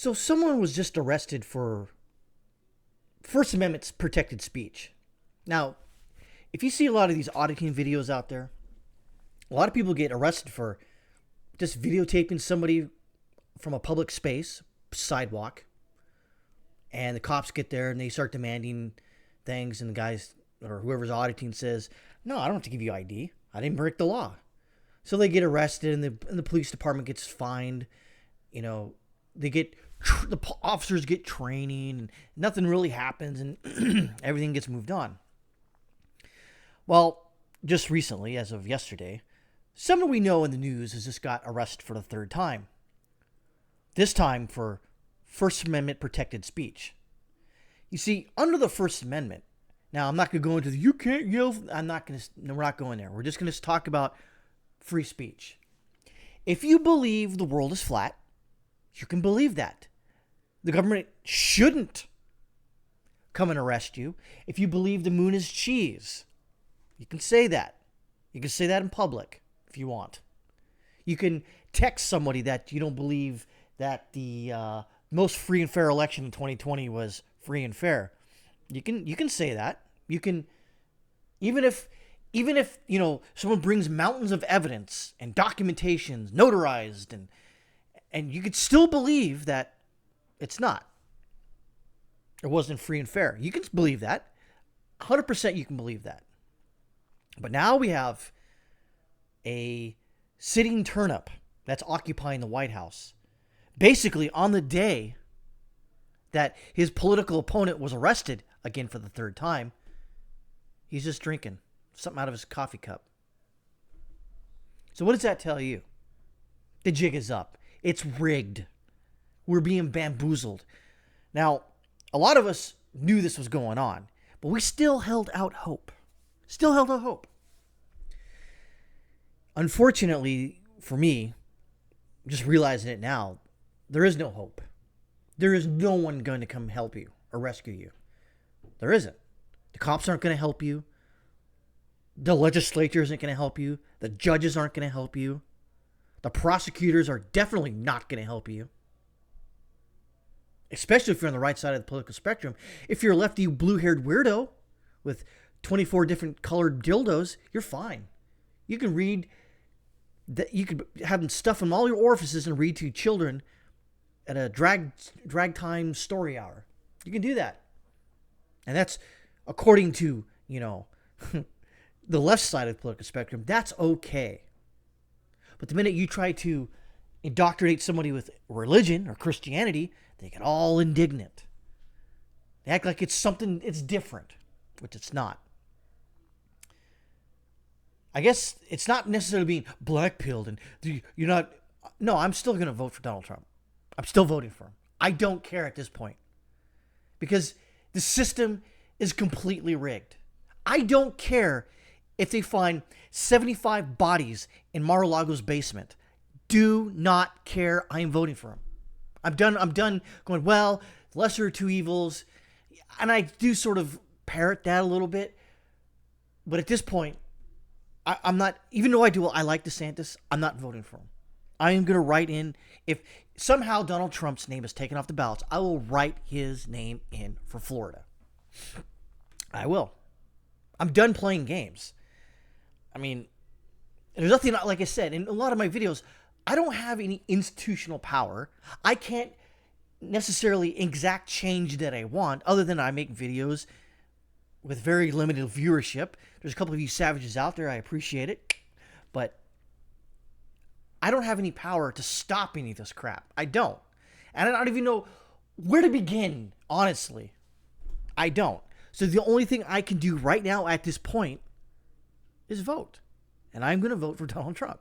So someone was just arrested for First Amendment's protected speech. Now, if you see a lot of these auditing videos out there, a lot of people get arrested for just videotaping somebody from a public space, sidewalk, and the cops get there and they start demanding things, and the guys or whoever's auditing says, "No, I don't have to give you ID. I didn't break the law." So they get arrested, and the police department gets fined. You know, they get the officers get training, and nothing really happens, and everything gets moved on. Well, just recently, as of yesterday, someone we know in the news has just got arrested for the third time. This time for First Amendment protected speech. You see, under the First Amendment, now I'm not going to go into the you can't yell. We're not going there. We're just going to talk about free speech. If you believe the world is flat, you can believe that. The government shouldn't come and arrest you. If you believe the moon is cheese, you can say that. You can say that in public if you want. You can text somebody that you don't believe that the most free and fair election in 2020 was free and fair. You can say that. You can, even if someone brings mountains of evidence and documentations notarized, and you could still believe that it's not. It wasn't free and fair. You can believe that. 100% you can believe that. But now we have a sitting turnip that's occupying the White House. Basically, on the day that his political opponent was arrested again for the third time, he's just drinking something out of his coffee cup. So what does that tell you? The jig is up. It's rigged. We're being bamboozled. Now, a lot of us knew this was going on, but we still held out hope. Unfortunately, for me, just realizing it now, there is no hope. There is no one going to come help you or rescue you. There isn't. The cops aren't going to help you. The legislature isn't going to help you. The judges aren't going to help you. The prosecutors are definitely not going to help you. Especially if you're on the right side of the political spectrum. If you're a lefty blue-haired weirdo with 24 different colored dildos, you're fine. You can read that. You could have them stuff in all your orifices and read to children at a drag time story hour. You can do that. And that's according to, the left side of the political spectrum. That's okay. But the minute you try to indoctrinate somebody with religion or Christianity, they get all indignant. They act like it's different, which it's not. I guess it's not necessarily being black-pilled and you're not. No, I'm still going to vote for Donald Trump. I'm still voting for him. I don't care at this point because the system is completely rigged. I don't care if they find 75 bodies in Mar-a-Lago's basement. Do not care. I am voting for him. I'm done going, well, lesser of two evils. And I do sort of parrot that a little bit. But at this point, I'm not, even though I like DeSantis, I'm not voting for him. I am going to write in, if somehow Donald Trump's name is taken off the ballots, I will write his name in for Florida. I will. I'm done playing games. I mean, there's nothing, like I said, in a lot of my videos, I don't have any institutional power. I can't necessarily exact change that I want, other than I make videos with very limited viewership. There's a couple of you savages out there. I appreciate it. But I don't have any power to stop any of this crap. I don't. And I don't even know where to begin, honestly. I don't. So the only thing I can do right now at this point is vote. And I'm going to vote for Donald Trump.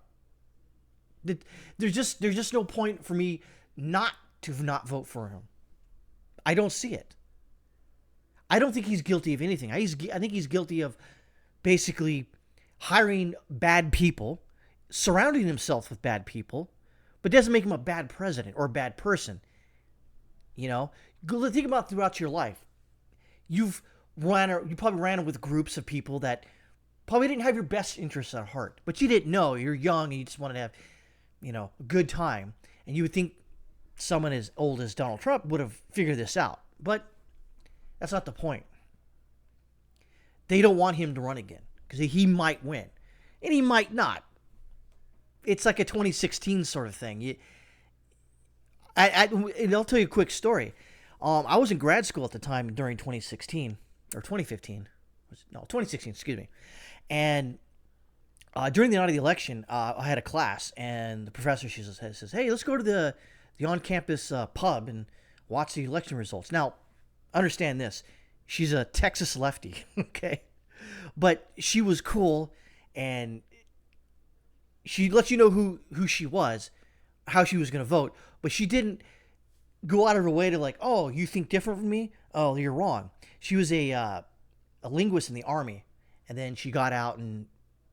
There's just no point for me not vote for him. I don't see it. I don't think he's guilty of anything. I think he's guilty of basically hiring bad people, surrounding himself with bad people, but doesn't make him a bad president or a bad person. Think about throughout your life. You probably ran with groups of people that probably didn't have your best interests at heart, but you didn't know. You're young and you just wanted to have, a good time. And you would think someone as old as Donald Trump would have figured this out. But that's not the point. They don't want him to run again because he might win, and he might not. It's like a 2016 sort of thing. And I'll tell you a quick story. I was in grad school at the time during 2016 or 2015. No, 2016. Excuse me. And during the night of the election, I had a class, and the professor says, "Hey, let's go to the on-campus pub and watch the election results." Now, understand this: she's a Texas lefty, okay, but she was cool, and she let you know who she was, how she was going to vote, but she didn't go out of her way to like, "Oh, you think different from me? Oh, you're wrong." She was a linguist in the Army, and then she got out and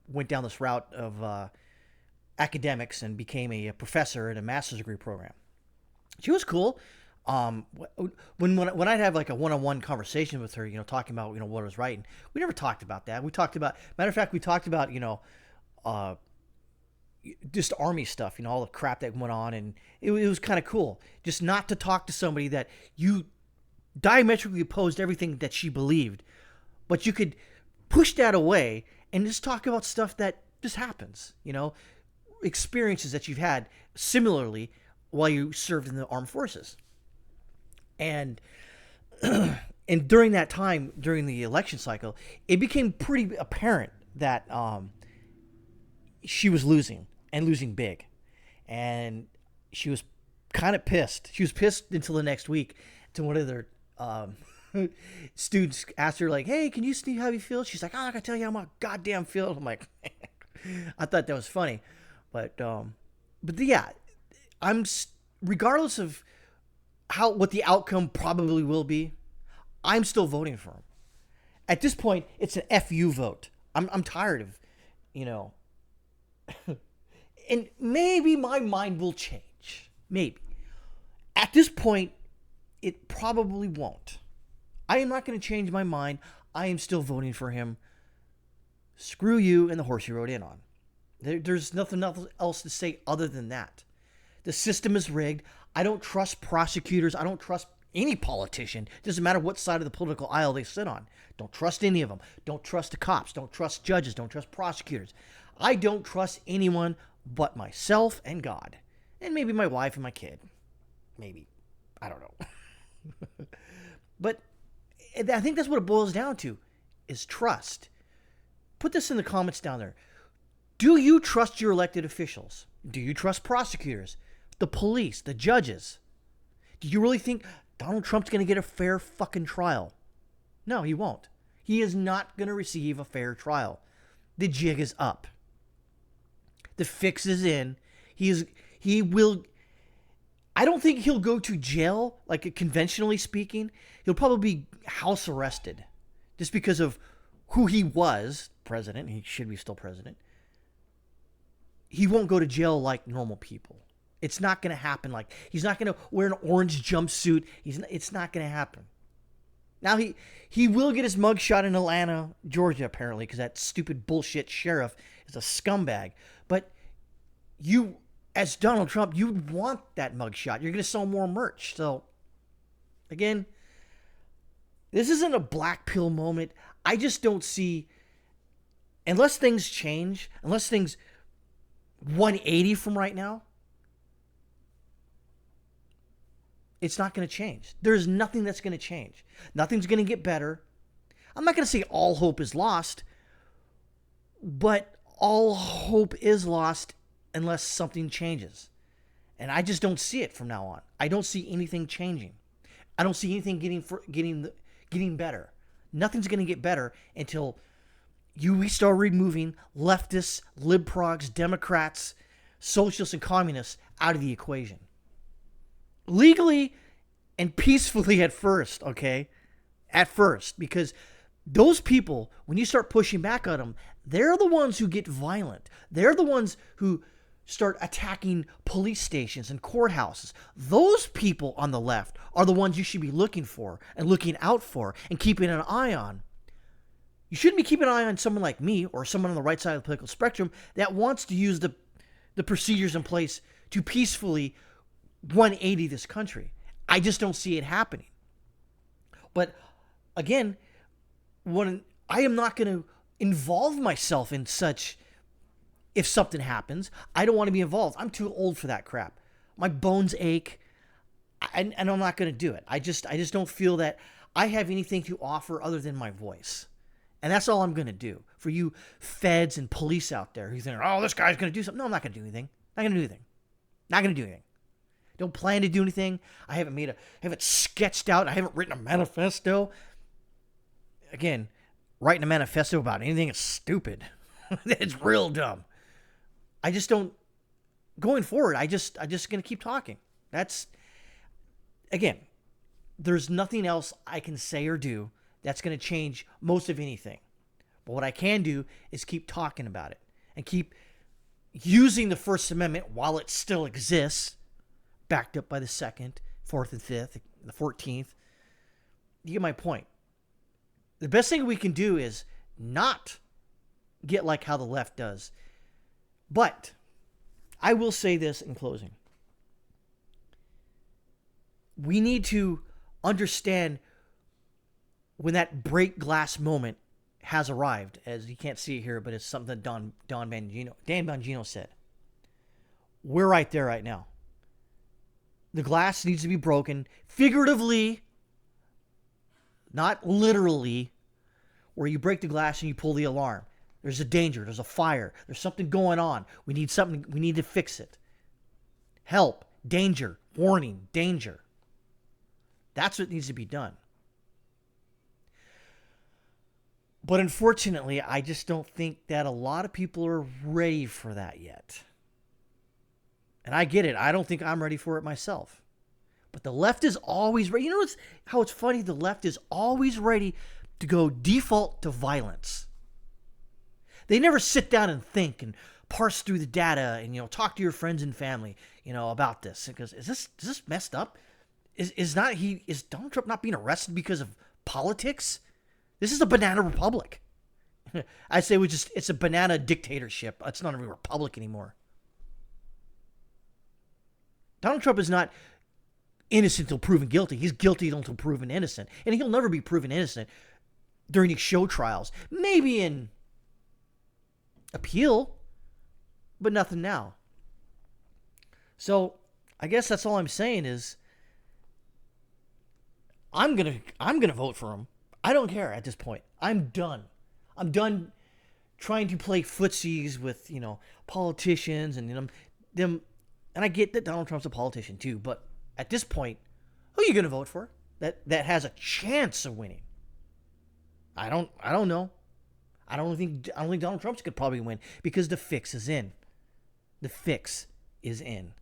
went down this route of academics and became a professor in a master's degree program. She was cool. When I'd have like a one-on-one conversation with her, talking about what I was writing, we never talked about that. We talked about, matter of fact, we talked about just Army stuff, all the crap that went on, and it was kind of cool just not to talk to somebody that you diametrically opposed everything that she believed, but you could push that away and just talk about stuff that just happens, experiences that you've had similarly while you served in the armed forces. And and during that time, during the election cycle, it became pretty apparent that she was losing, and losing big. And she was kind of pissed. She was pissed until the next week to one of their students asked her, like, "Hey, can you see how you feel?" She's like, "Oh, I gotta tell you how my goddamn feel." I'm like, I thought that was funny. But yeah, regardless of what the outcome probably will be, I'm still voting for him. At this point, it's an FU vote. I'm tired of, and maybe my mind will change. Maybe. At this point, it probably won't. I am not going to change my mind. I am still voting for him. Screw you and the horse you rode in on. There's nothing else to say other than that. The system is rigged. I don't trust prosecutors. I don't trust any politician. It doesn't matter what side of the political aisle they sit on. Don't trust any of them. Don't trust the cops. Don't trust judges. Don't trust prosecutors. I don't trust anyone but myself and God. And maybe my wife and my kid. Maybe. I don't know. But I think that's what it boils down to, is trust. Put this in the comments down there. Do you trust your elected officials? Do you trust prosecutors, the police, the judges? Do you really think Donald Trump's going to get a fair fucking trial? No, he won't. He is not going to receive a fair trial. The jig is up. The fix is in. He will. I don't think he'll go to jail, like conventionally speaking. He'll probably be house arrested just because of who he was, president. He should be still president. He won't go to jail like normal people. It's not going to happen. Like, he's not going to wear an orange jumpsuit. It's not going to happen. Now, he will get his mugshot in Atlanta, Georgia, apparently, because that stupid bullshit sheriff is a scumbag. But you, as Donald Trump, you want that mugshot. You're going to sell more merch. So, again, this isn't a black pill moment. I just don't see, unless things change, unless things 180 from right now, it's not going to change. There's nothing that's going to change. Nothing's going to get better. I'm not going to say all hope is lost, but all hope is lost unless something changes. And I just don't see it from now on. I don't see anything changing. I don't see anything getting better. Nothing's going to get better until we start removing leftists, libprogs, Democrats, socialists, and communists out of the equation. Legally and peacefully at first, okay? At first, because those people, when you start pushing back on them, they're the ones who get violent. They're the ones who start attacking police stations and courthouses. Those people on the left are the ones you should be looking for and looking out for and keeping an eye on. You shouldn't be keeping an eye on someone like me or someone on the right side of the political spectrum that wants to use the procedures in place to peacefully 180 this country. I just don't see it happening. But again, when I am not going to involve myself in such, if something happens, I don't want to be involved. I'm too old for that crap. My bones ache, and I'm not going to do it. I just don't feel that I have anything to offer other than my voice. And that's all I'm going to do. For you feds and police out there who think, oh, this guy's going to do something. No, I'm not going to do anything. Not going to do anything. Not going to do anything. Don't plan to do anything. I haven't sketched out. I haven't written a manifesto. Again, writing a manifesto about anything is stupid. It's real dumb. I just don't. Going forward, I just gonna keep talking. That's, again, there's nothing else I can say or do that's gonna change most of anything. But what I can do is keep talking about it and keep using the First Amendment while it still exists, backed up by the Second, Fourth, and Fifth, the 14th. You get my point. The best thing we can do is not get like how the left does. But I will say this in closing. We need to understand when that break glass moment has arrived, as you can't see it here, but it's something that Dan Bongino said. We're right there right now. The glass needs to be broken figuratively, not literally, where you break the glass and you pull the alarm. There's a danger. There's a fire. There's something going on. We need something. We need to fix it. Help. Danger. Warning. Danger. That's what needs to be done. But unfortunately, I just don't think that a lot of people are ready for that yet. And I get it. I don't think I'm ready for it myself. But the left is always ready. You know how it's funny? The left is always ready to go default to violence. They never sit down and think and parse through the data and, talk to your friends and family, about this. Because is this messed up? Is Donald Trump not being arrested because of politics? This is a banana republic. I say it's a banana dictatorship. It's not a republic anymore. Donald Trump is not innocent until proven guilty. He's guilty until proven innocent. And he'll never be proven innocent during these show trials. Maybe in appeal, but nothing now. So I guess that's all I'm saying is I'm gonna vote for him. I don't care at this point. I'm done. I'm done trying to play footsies with, politicians and them. And I get that Donald Trump's a politician too, but at this point, who are you going to vote for that has a chance of winning? I don't know. I don't think Donald Trump could probably win because the fix is in. The fix is in.